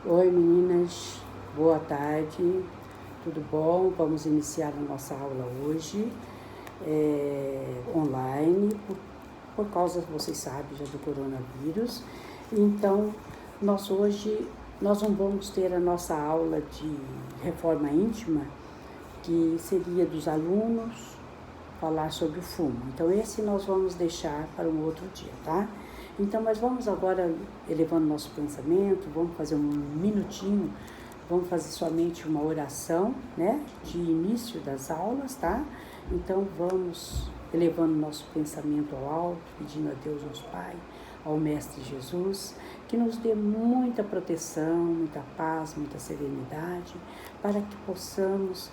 Oi meninas, boa tarde, tudo bom? Vamos iniciar a nossa aula hoje, online, por causa, vocês sabem, já do coronavírus. Então, hoje nós não vamos ter a nossa aula de reforma íntima, que seria dos alunos falar sobre o fumo. Então, esse nós vamos deixar para um outro dia, tá? Então, mas vamos agora elevando nosso pensamento, vamos fazer um minutinho, vamos fazer somente uma oração, né, de início das aulas, tá? Então, vamos elevando nosso pensamento ao alto, pedindo a Deus, nosso Pai, ao Mestre Jesus, que nos dê muita proteção, muita paz, muita serenidade, para que possamos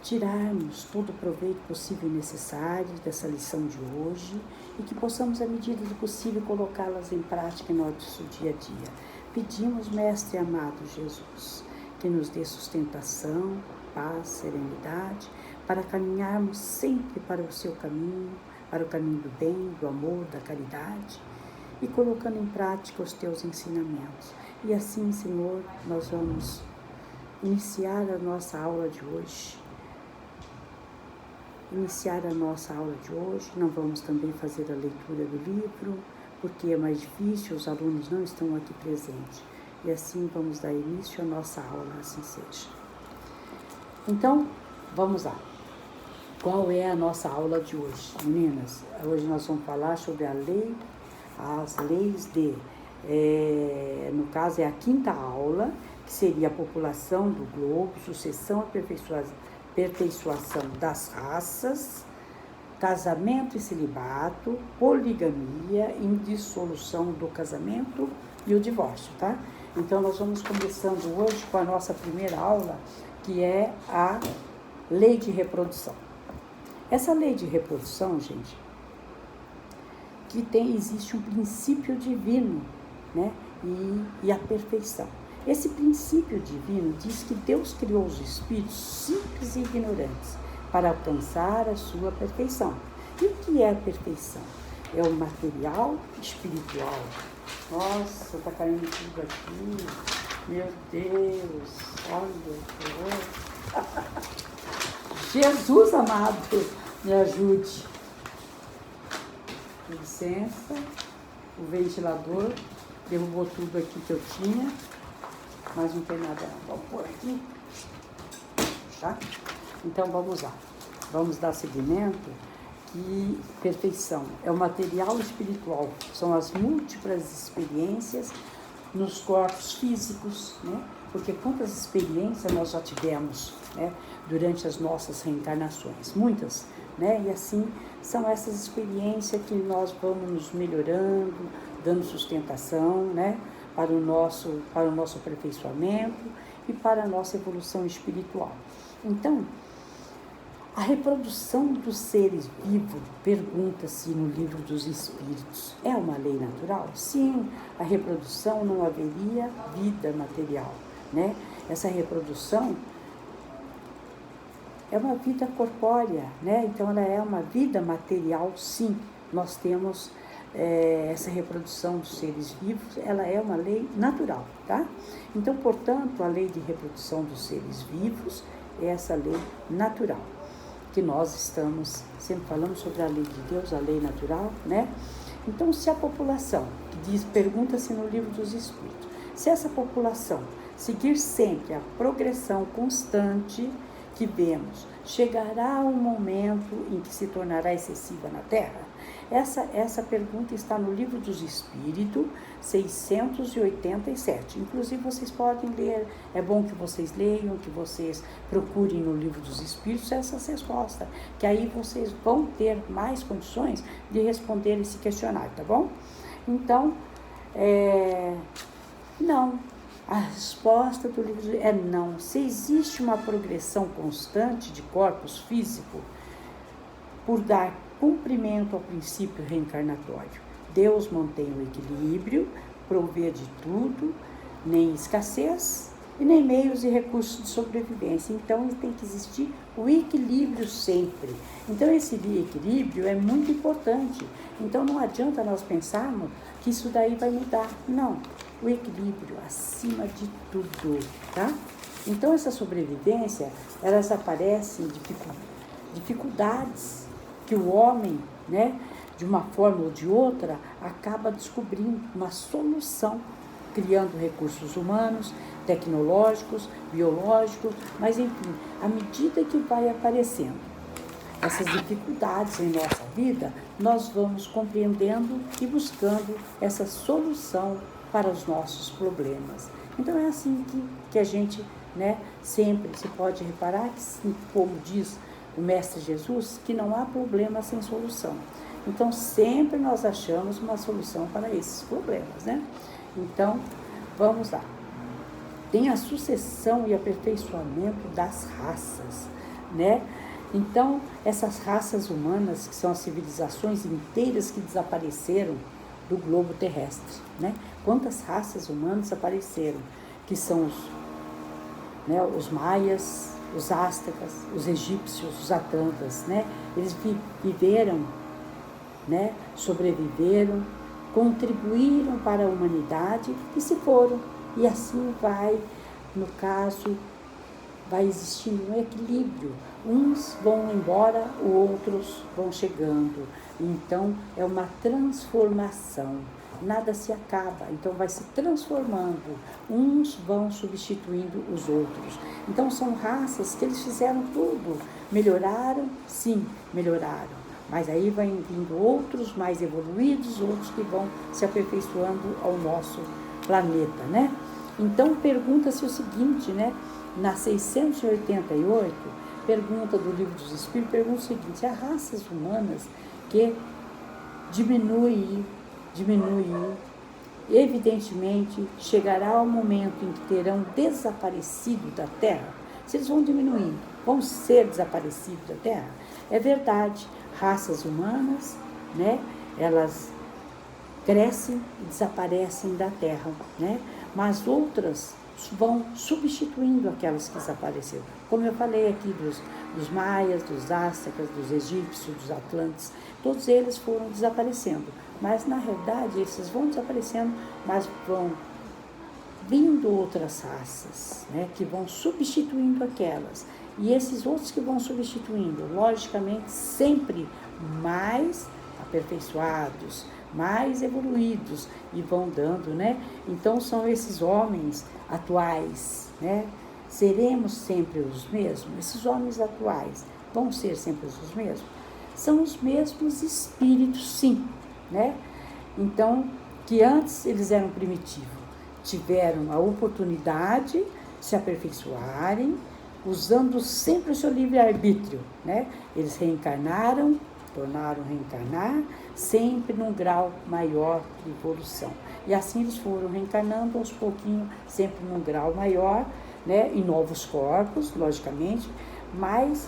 tirarmos todo o proveito possível e necessário dessa lição de hoje e que possamos, à medida do possível, colocá-las em prática em nosso dia a dia. Pedimos, Mestre amado Jesus, que nos dê sustentação, paz, serenidade, para caminharmos sempre para o seu caminho, para o caminho do bem, do amor, da caridade, e colocando em prática os teus ensinamentos. E assim, Senhor, nós vamos iniciar a nossa aula de hoje. Não vamos também fazer a leitura do livro, porque é mais difícil, os alunos não estão aqui presentes. E assim vamos dar início à nossa aula, assim seja. Então, vamos lá. Qual é a nossa aula de hoje, meninas? Hoje nós vamos falar sobre as leis no caso é a quinta aula, que seria a população do globo, sucessão e aperfeiçoação das raças, casamento e celibato, poligamia, indissolução do casamento e o divórcio, tá? Então, nós vamos começando hoje com a nossa primeira aula, que é a lei de reprodução. Essa lei de reprodução, gente, existe um princípio divino, né? E a perfeição. Esse princípio divino diz que Deus criou os espíritos simples e ignorantes para alcançar a sua perfeição. E o que é a perfeição? É o material espiritual. Nossa, tá caindo tudo aqui. Meu Deus, olha. Jesus amado, me ajude. Com licença, o ventilador derrubou tudo aqui que eu tinha. Mas não tem nada, vamos pôr aqui, tá? Então, vamos lá. Vamos dar seguimento, que perfeição é o material espiritual, são as múltiplas experiências nos corpos físicos, né? Porque quantas experiências nós já tivemos, né, durante as nossas reencarnações? Muitas, né? E assim, são essas experiências que nós vamos nos melhorando, dando sustentação, né? Para o nosso aperfeiçoamento e para a nossa evolução espiritual. Então, a reprodução dos seres vivos, pergunta-se no Livro dos Espíritos, é uma lei natural? Sim, a reprodução não haveria vida material, né? Essa reprodução é uma vida corpórea, né? Então, ela é uma vida material, sim. Nós temos essa reprodução dos seres vivos, ela é uma lei natural, tá? Então, portanto, a lei de reprodução dos seres vivos é essa lei natural, que nós estamos sempre falando sobre a lei de Deus, a lei natural, né? Então, se a população, pergunta-se no Livro dos Espíritos, se essa população seguir sempre a progressão constante que vemos, chegará um momento em que se tornará excessiva na Terra? Essa pergunta está no Livro dos Espíritos, 687. Inclusive, vocês podem ler, é bom que vocês leiam, que vocês procurem no Livro dos Espíritos essas respostas, que aí vocês vão ter mais condições de responder esse questionário, tá bom? Então, não. A resposta do livro é não. Se existe uma progressão constante de corpos físicos, por dar cumprimento ao princípio reencarnatório, Deus mantém o equilíbrio, provê de tudo, nem escassez, e nem meios e recursos de sobrevivência. Então, tem que existir o equilíbrio sempre. Então, esse equilíbrio é muito importante. Então, não adianta nós pensarmos que isso daí vai mudar. Não, o equilíbrio acima de tudo, tá? Então, essa sobrevivência, elas aparecem dificuldades que o homem, né, de uma forma ou de outra, acaba descobrindo uma solução, criando recursos humanos, tecnológicos, biológicos, mas enfim, à medida que vai aparecendo essas dificuldades em nossa vida, nós vamos compreendendo e buscando essa solução para os nossos problemas. Então é assim que a gente, né, sempre se pode reparar que, como diz o Mestre Jesus, que não há problema sem solução. Então sempre nós achamos uma solução para esses problemas, né? Então, vamos lá. Tem a sucessão e aperfeiçoamento das raças, né? Então, essas raças humanas, que são as civilizações inteiras que desapareceram do globo terrestre, né? Quantas raças humanas apareceram? Que são os maias, os ástacas, os egípcios, os atlantas, né? Eles viveram, né? Sobreviveram, contribuíram para a humanidade e se foram. E assim vai, no caso, vai existindo um equilíbrio. Uns vão embora, outros vão chegando. Então, é uma transformação. Nada se acaba, então vai se transformando. Uns vão substituindo os outros. Então, são raças que eles fizeram tudo. Melhoraram? Sim, melhoraram. Mas aí vai vindo outros mais evoluídos, outros que vão se aperfeiçoando ao nosso planeta, né? Então, pergunta-se o seguinte, né? Na 688, pergunta do Livro dos Espíritos, pergunta o seguinte: as raças humanas que diminuem, evidentemente, chegará o momento em que terão desaparecido da Terra. Se eles vão diminuindo, vão ser desaparecidos da Terra? É verdade, raças humanas, né? Elas crescem e desaparecem da Terra, né? Mas outras vão substituindo aquelas que desapareceram. Como eu falei aqui dos maias, dos ástacas, dos egípcios, dos atlantes, todos eles foram desaparecendo. Mas, na realidade, esses vão desaparecendo, mas vão vindo outras raças, né, que vão substituindo aquelas. E esses outros que vão substituindo, logicamente, sempre mais aperfeiçoados, mais evoluídos e vão dando, né? Então são esses homens atuais, né? Seremos sempre os mesmos? Esses homens atuais vão ser sempre os mesmos? São os mesmos espíritos, sim, né? Então, que antes eles eram primitivos, tiveram a oportunidade de se aperfeiçoarem, usando sempre o seu livre-arbítrio, né? Eles reencarnaram, tornaram reencarnar, sempre num grau maior de evolução. E assim eles foram reencarnando aos pouquinhos, sempre num grau maior, né, em novos corpos, logicamente, mas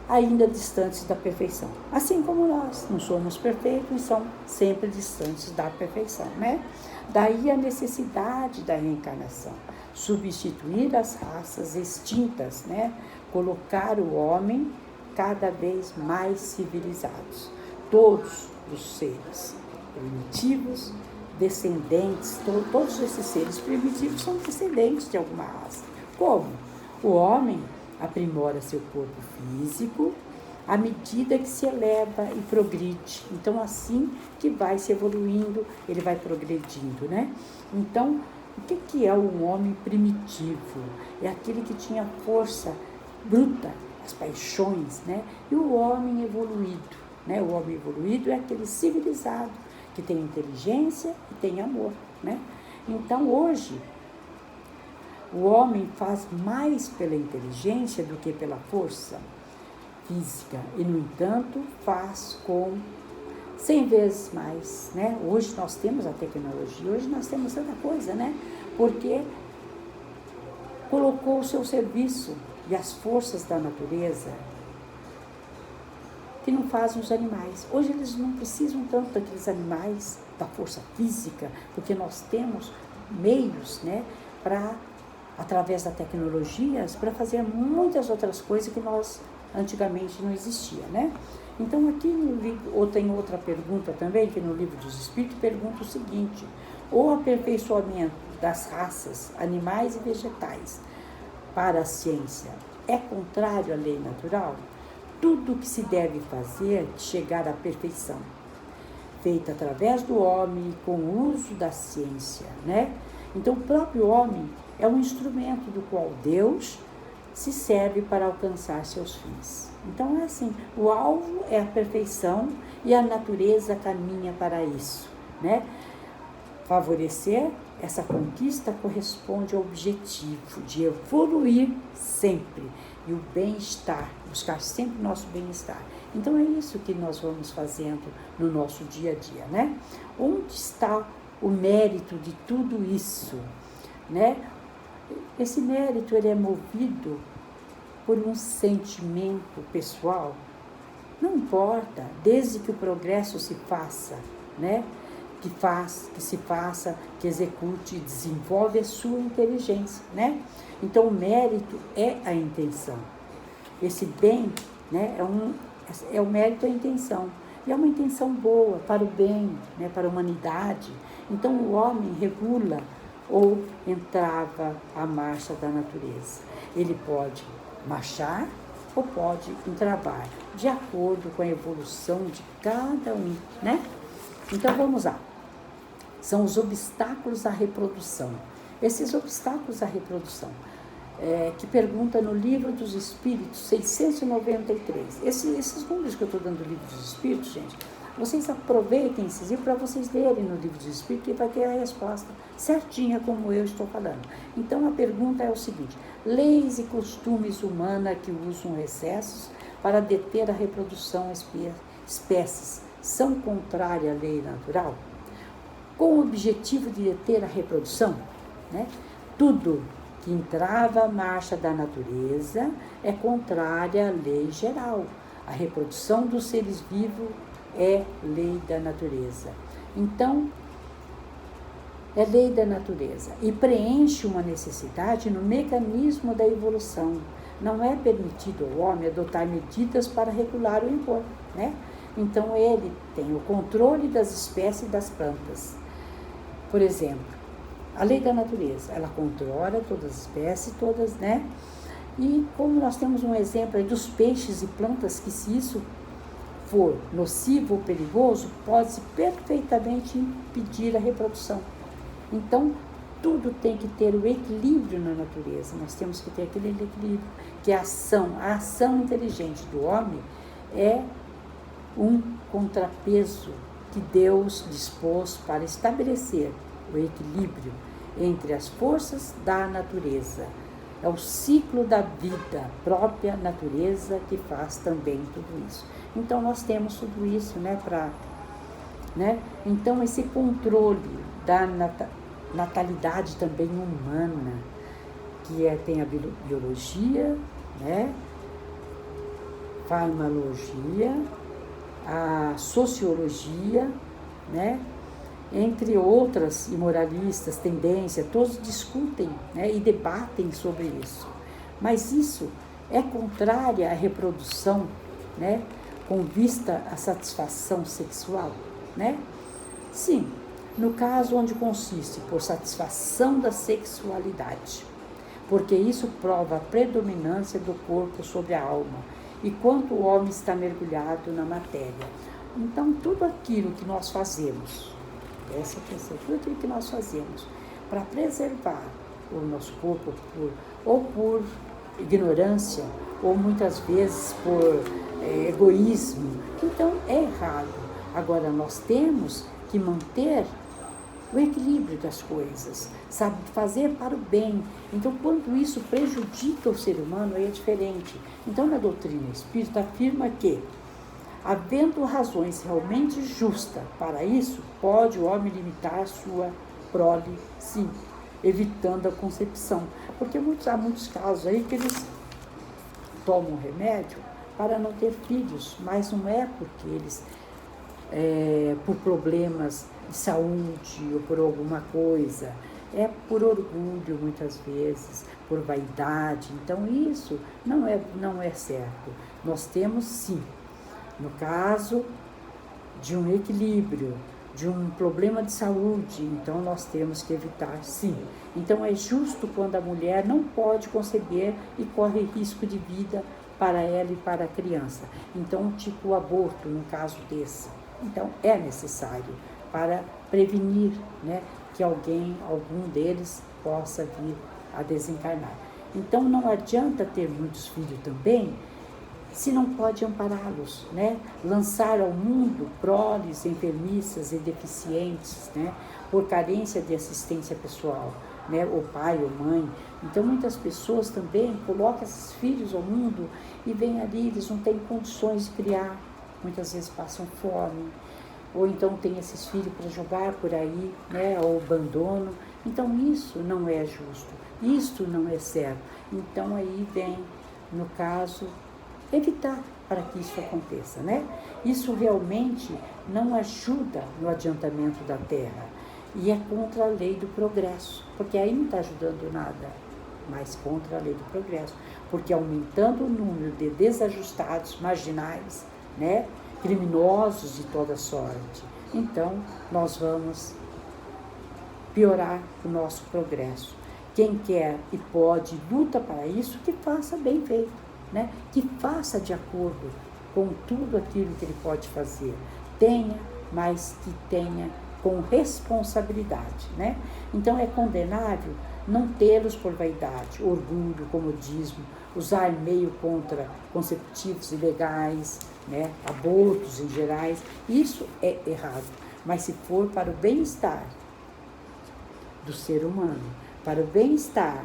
ainda distantes da perfeição. Assim como nós não somos perfeitos e são sempre distantes da perfeição, né? Daí a necessidade da reencarnação, substituir as raças extintas, né? Colocar o homem cada vez mais civilizados. Todos os seres primitivos, descendentes, todos esses seres primitivos são descendentes de alguma raça. Como? O homem aprimora seu corpo físico à medida que se eleva e progride. Então, assim que vai se evoluindo, ele vai progredindo, né? Então, o que é um homem primitivo? É aquele que tinha força bruta, as paixões, né? E o homem evoluído, né? O homem evoluído é aquele civilizado, que tem inteligência e tem amor, né? Então, hoje, o homem faz mais pela inteligência do que pela força física e, no entanto, faz com 100 vezes mais, né? Hoje nós temos a tecnologia, hoje nós temos tanta coisa, né? Porque colocou o seu serviço e as forças da natureza que não fazem os animais. Hoje eles não precisam tanto daqueles animais, da força física, porque nós temos meios, né, para através da tecnologia, para fazer muitas outras coisas que nós antigamente não existia, né? Então aqui no livro, ou tem outra pergunta também, que no Livro dos Espíritos pergunta o seguinte: o aperfeiçoamento das raças animais e vegetais para a ciência é contrário à lei natural? Tudo o que se deve fazer de chegar à perfeição, feita através do homem com o uso da ciência, né? Então o próprio homem é um instrumento do qual Deus se serve para alcançar seus fins. Então é assim, o alvo é a perfeição e a natureza caminha para isso, né? Favorecer essa conquista corresponde ao objetivo de evoluir sempre e o bem-estar, buscar sempre o nosso bem-estar. Então é isso que nós vamos fazendo no nosso dia a dia, né? Onde está o mérito de tudo isso, né? Esse mérito, ele é movido por um sentimento pessoal? Não importa, desde que o progresso se faça, né? Que se faça, que execute, desenvolve a sua inteligência, né? Então o mérito é a intenção. Esse bem, né, é o mérito, a intenção. E é uma intenção boa, para o bem, né, para a humanidade. Então o homem regula ou entrava a marcha da natureza. Ele pode marchar ou pode entravar, de acordo com a evolução de cada um, né? Então vamos lá. São os obstáculos à reprodução. Esses obstáculos à reprodução, que pergunta no Livro dos Espíritos, 693. Esses números que eu estou dando do Livro dos Espíritos, gente, vocês aproveitem esses livros para vocês lerem no Livro dos Espíritos, que vai ter a resposta certinha como eu estou falando. Então a pergunta é o seguinte: leis e costumes humanos que usam recessos para deter a reprodução espécies são contrárias à lei natural? Com o objetivo de deter a reprodução, né? Tudo que entrava a marcha da natureza é contrária à lei geral. A reprodução dos seres vivos é lei da natureza. Então, é lei da natureza e preenche uma necessidade no mecanismo da evolução. Não é permitido ao homem adotar medidas para regular ou impor, né? Então, ele tem o controle das espécies das plantas. Por exemplo, a lei da natureza, ela controla todas as espécies, todas, né? E como nós temos um exemplo aí dos peixes e plantas, que se isso for nocivo ou perigoso, pode-se perfeitamente impedir a reprodução. Então, tudo tem que ter o equilíbrio na natureza. Nós temos que ter aquele equilíbrio, que a ação inteligente do homem é um contrapeso que Deus dispôs para estabelecer o equilíbrio entre as forças da natureza. É o ciclo da vida, própria natureza, que faz também tudo isso. Então nós temos tudo isso, né? Então esse controle da natalidade também humana, que tem a biologia, né? Farmacologia, a sociologia, né? Entre outras, e moralistas, tendências, todos discutem, né? E debatem sobre isso. Mas isso é contrária à reprodução, né? Com vista à satisfação sexual, né? Sim, no caso onde consiste por satisfação da sexualidade, porque isso prova a predominância do corpo sobre a alma, e quanto o homem está mergulhado na matéria. Então, tudo aquilo que nós fazemos, tudo aquilo que nós fazemos para preservar o nosso corpo, ou por ignorância, ou muitas vezes por egoísmo, então é errado. Agora, nós temos que manter o equilíbrio das coisas, sabe, fazer para o bem. Então, quando isso prejudica o ser humano, aí é diferente. Então, na doutrina espírita afirma que, havendo razões realmente justas para isso, pode o homem limitar sua prole, sim, evitando a concepção. Porque há muitos casos aí que eles tomam remédio para não ter filhos, mas não é porque eles, por problemas de saúde ou por alguma coisa, é por orgulho muitas vezes, por vaidade. Então isso não é certo. Nós temos sim, no caso de um equilíbrio, de um problema de saúde, então nós temos que evitar sim. Então é justo quando a mulher não pode conceber e corre risco de vida para ela e para a criança. Então, tipo o aborto, no caso desse. Então, é necessário para prevenir, né, que algum deles possa vir a desencarnar. Então, não adianta ter muitos filhos também, se não pode ampará-los, né? Lançar ao mundo proles enfermiças e deficientes, né? Por carência de assistência pessoal, né? O pai ou mãe. Então, muitas pessoas também colocam esses filhos ao mundo e vêm ali, eles não têm condições de criar, muitas vezes passam fome, ou então tem esses filhos para jogar por aí, né? Ou abandono. Então, isso não é justo, isto não é certo. Então, aí vem, no caso, evitar para que isso aconteça, né? Isso realmente não ajuda no adiantamento da Terra e é contra a lei do progresso, porque aí não está ajudando nada, mas contra a lei do progresso, porque aumentando o número de desajustados, marginais, né? Criminosos de toda sorte, então nós vamos piorar o nosso progresso. Quem quer e pode, luta para isso, que faça bem feito, né? Que faça de acordo com tudo aquilo que ele pode fazer. Tenha, mas que tenha com responsabilidade, né? Então é condenável não tê-los por vaidade, orgulho, comodismo, usar meio contra conceptivos ilegais, né? Abortos em gerais. Isso é errado, mas se for para o bem-estar do ser humano, para o bem-estar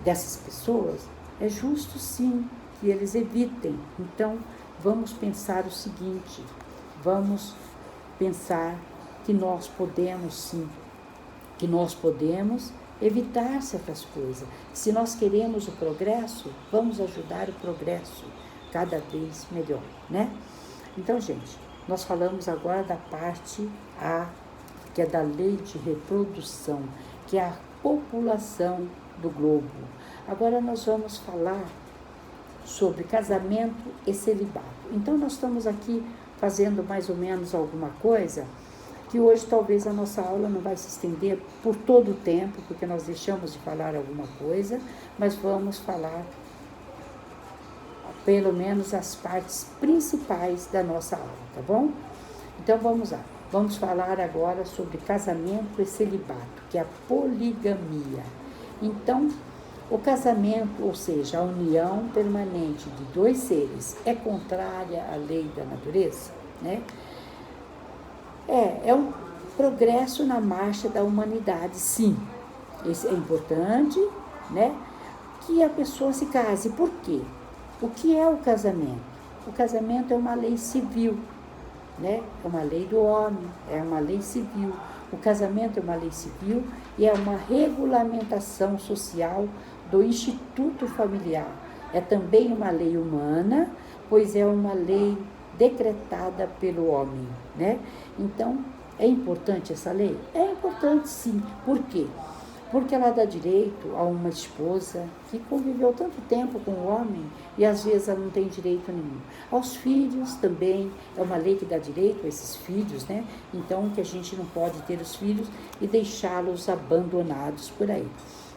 dessas pessoas, é justo sim que eles evitem. Então, vamos pensar o seguinte, vamos pensar que nós podemos sim, que nós podemos evitar certas coisas. Se nós queremos o progresso, vamos ajudar o progresso cada vez melhor, né? Então, gente, nós falamos agora da parte A, que é da lei de reprodução, que é a população do globo. Agora nós vamos falar sobre casamento e celibato. Então nós estamos aqui fazendo mais ou menos alguma coisa que hoje talvez a nossa aula não vai se estender por todo o tempo, porque nós deixamos de falar alguma coisa, mas vamos falar pelo menos as partes principais da nossa aula, tá bom? Então vamos lá. Vamos falar agora sobre casamento e celibato, que é a poligamia. Então, o casamento, ou seja, a união permanente de dois seres, é contrária à lei da natureza, né? É um progresso na marcha da humanidade, sim. Isso é importante, né? Que a pessoa se case. Por quê? O que é o casamento? O casamento é uma lei civil, né? É uma lei do homem, é uma lei civil. O casamento é uma lei civil e é uma regulamentação social do instituto familiar. É também uma lei humana, pois é uma lei decretada pelo homem, né? Então, é importante essa lei? É importante sim. Por quê? Porque ela dá direito a uma esposa que conviveu tanto tempo com o homem e às vezes ela não tem direito nenhum. Aos filhos também, é uma lei que dá direito a esses filhos, né? Então, que a gente não pode ter os filhos e deixá-los abandonados por aí.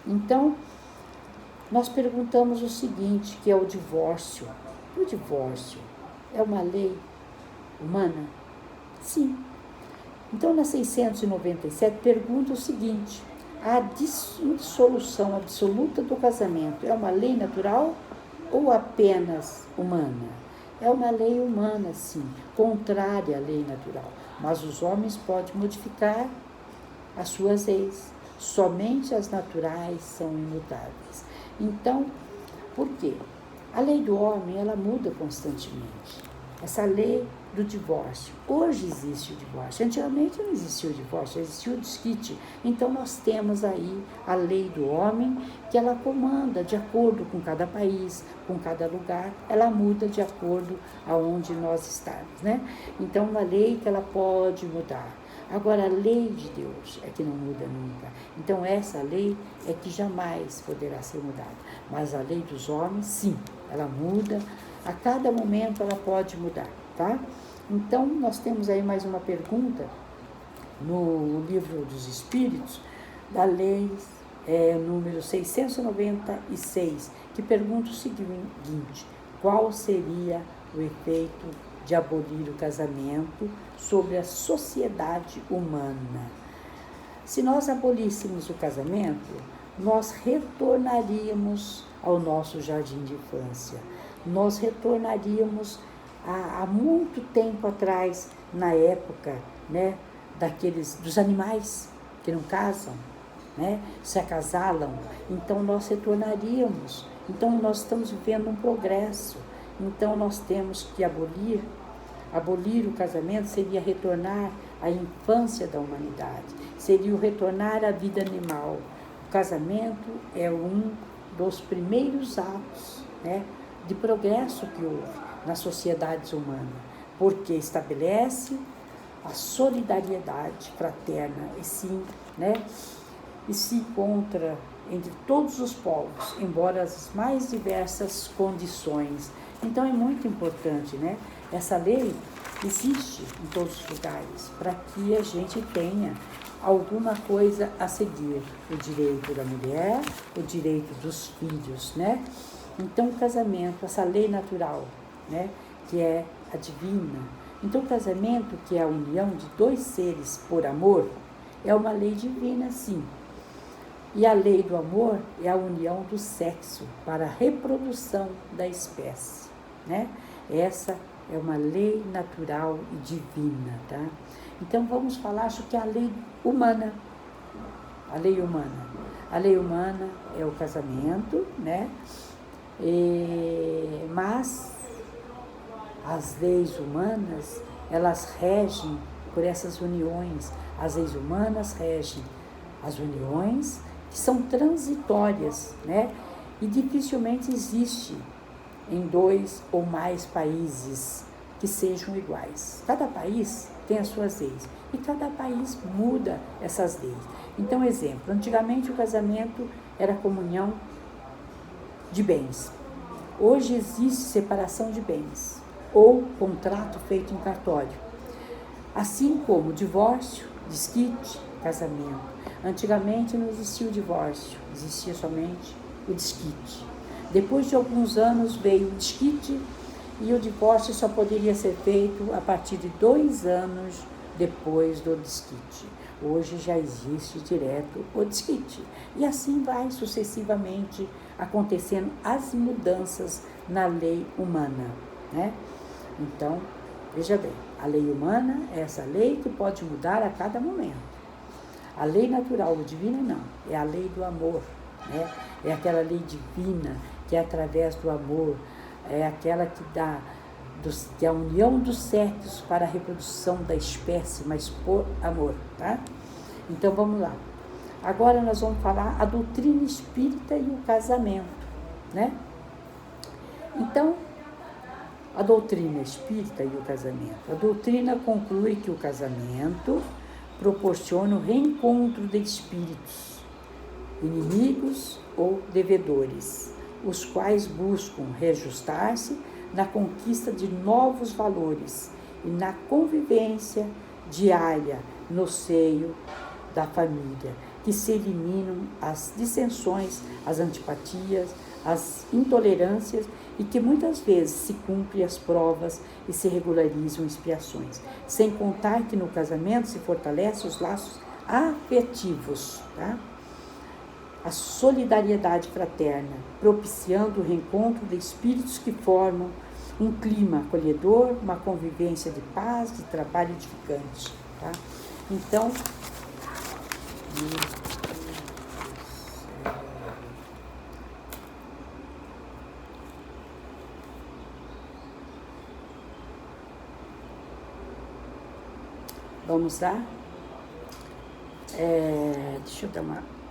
Então, nós perguntamos o seguinte, que é o divórcio. O divórcio é uma lei humana? Sim. Então, na 697, pergunta o seguinte: a dissolução absoluta do casamento é uma lei natural ou apenas humana? É uma lei humana, sim, contrária à lei natural. Mas os homens podem modificar as suas leis. Somente as naturais são imutáveis. Então, por quê? A lei do homem, ela muda constantemente. Essa lei do divórcio. Hoje existe o divórcio. Antigamente não existia o divórcio, existia o desquite. Então nós temos aí a lei do homem, que ela comanda de acordo com cada país, com cada lugar, ela muda de acordo aonde nós estamos, né? Então uma lei que ela pode mudar. Agora, a lei de Deus é que não muda nunca. Então, essa lei é que jamais poderá ser mudada. Mas a lei dos homens, sim, ela muda. A cada momento ela pode mudar, tá? Então, nós temos aí mais uma pergunta no Livro dos Espíritos, da lei número 696, que pergunta o seguinte: qual seria o efeito de abolir o casamento sobre a sociedade humana? Se nós abolíssemos o casamento, nós retornaríamos ao nosso jardim de infância. Nós retornaríamos há muito tempo atrás, na época, né, dos animais que não casam, né, se acasalam. Então nós retornaríamos. Então nós estamos vivendo um progresso. Então nós temos que abolir o casamento seria retornar à infância da humanidade, seria o retornar à vida animal. O casamento é um dos primeiros atos, né, de progresso que houve nas sociedades humanas, porque estabelece a solidariedade fraterna e se encontra entre todos os povos, embora as mais diversas condições. Então é muito importante, né? Essa lei existe em todos os lugares para que a gente tenha alguma coisa a seguir, o direito da mulher, o direito dos filhos, né? Então o casamento, essa lei natural, né, que é a divina. Então o casamento, que é a união de dois seres por amor, é uma lei divina, sim. E a lei do amor é a união do sexo para a reprodução da espécie, né? Essa é uma lei natural e divina, tá? Então vamos falar, acho que é a lei humana. A lei humana. A lei humana é o casamento, né? Mas as leis humanas, elas regem por essas uniões. As leis humanas regem as uniões que são transitórias, né? E dificilmente existe em 2 ou mais países que sejam iguais. Cada país tem as suas leis e cada país muda essas leis. Então, exemplo, antigamente o casamento era comunhão de bens. Hoje existe separação de bens ou contrato feito em cartório, assim como divórcio, desquite, casamento. Antigamente não existia o divórcio, existia somente o desquite. Depois de alguns anos veio o desquite e o divórcio só poderia ser feito a partir de 2 anos depois do desquite. Hoje já existe direto o desquite. E assim vai sucessivamente acontecendo as mudanças na lei humana, né? Então, veja bem, a lei humana é essa lei que pode mudar a cada momento. A lei natural, divina não, é a lei do amor, né? É aquela lei divina que é através do amor, é aquela que dá que é a união dos sexos para a reprodução da espécie, mas por amor, tá? Então vamos lá. Agora nós vamos falar a doutrina espírita e o casamento, né? Então, a doutrina espírita e o casamento. A doutrina conclui que o casamento proporciona o reencontro de espíritos, inimigos ou devedores, os quais buscam reajustar-se na conquista de novos valores e na convivência diária no seio da família, que se eliminam as dissensões, as antipatias, as intolerâncias e que muitas vezes se cumprem as provas e se regularizam expiações. Sem contar que no casamento se fortalecem os laços afetivos, tá? A solidariedade fraterna, propiciando o reencontro de espíritos que formam um clima acolhedor, uma convivência de paz, de trabalho edificante, tá? Então, vamos lá? Deixa eu dar uma